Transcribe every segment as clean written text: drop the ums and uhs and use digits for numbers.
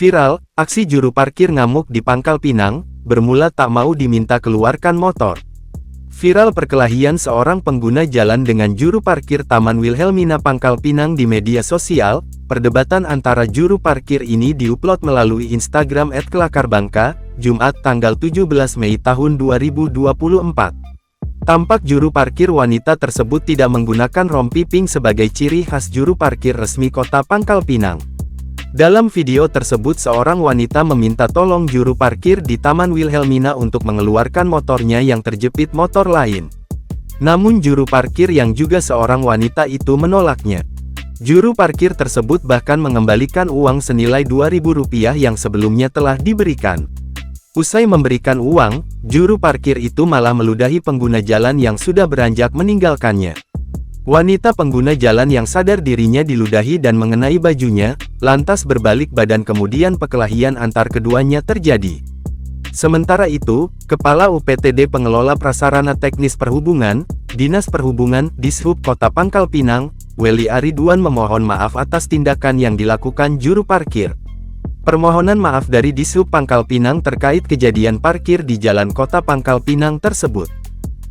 Viral, aksi juru parkir ngamuk di Pangkal Pinang, bermula tak mau diminta keluarkan motor. Viral perkelahian seorang pengguna jalan dengan juru parkir Taman Wilhelmina Pangkal Pinang di media sosial. Perdebatan antara juru parkir ini diupload melalui Instagram @kelakarbangka, Jumat tanggal 17 Mei tahun 2024. Tampak juru parkir wanita tersebut tidak menggunakan rompi pink sebagai ciri khas juru parkir resmi Kota Pangkal Pinang. Dalam video tersebut seorang wanita meminta tolong juru parkir di Taman Wilhelmina untuk mengeluarkan motornya yang terjepit motor lain. Namun juru parkir yang juga seorang wanita itu menolaknya. Juru parkir tersebut bahkan mengembalikan uang senilai Rp2.000 yang sebelumnya telah diberikan. Usai memberikan uang, juru parkir itu malah meludahi pengguna jalan yang sudah beranjak meninggalkannya. Wanita pengguna jalan yang sadar dirinya diludahi dan mengenai bajunya, lantas berbalik badan kemudian perkelahian antar keduanya terjadi. Sementara itu, Kepala UPTD Pengelola Prasarana Teknis Perhubungan, Dinas Perhubungan, Dishub Kota Pangkal Pinang, Weli Ariduan memohon maaf atas tindakan yang dilakukan juru parkir. Permohonan maaf dari Dishub Pangkal Pinang terkait kejadian parkir di Jalan Kota Pangkal Pinang tersebut.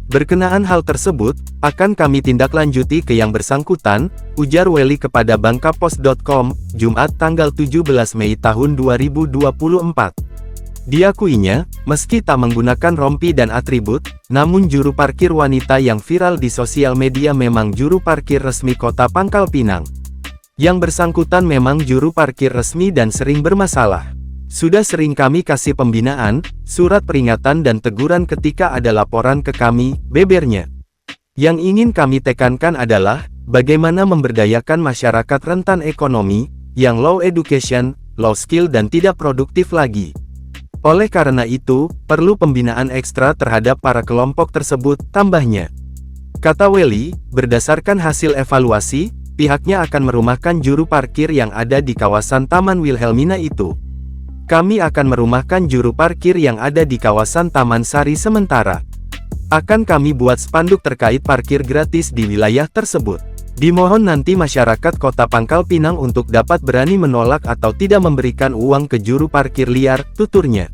Berkenaan hal tersebut, akan kami tindak lanjuti ke yang bersangkutan, ujar Weli kepada bangkapos.com, Jumat tanggal 17 Mei tahun 2024. Diakuinya, meski tak menggunakan rompi dan atribut, namun juru parkir wanita yang viral di sosial media memang juru parkir resmi Kota Pangkal Pinang. Yang bersangkutan memang juru parkir resmi dan sering bermasalah. Sudah sering kami kasih pembinaan, surat peringatan dan teguran ketika ada laporan ke kami, bebernya. Yang ingin kami tekankan adalah, bagaimana memberdayakan masyarakat rentan ekonomi, yang low education, low skill dan tidak produktif lagi. Oleh karena itu, perlu pembinaan ekstra terhadap para kelompok tersebut, tambahnya. Kata Weli, berdasarkan hasil evaluasi, pihaknya akan merumahkan juru parkir yang ada di kawasan Taman Wilhelmina itu. Kami akan merumahkan juru parkir yang ada di kawasan Taman Sari sementara. Akan kami buat spanduk terkait parkir gratis di wilayah tersebut. Dimohon nanti masyarakat Kota Pangkal Pinang untuk dapat berani menolak atau tidak memberikan uang ke juru parkir liar, tuturnya.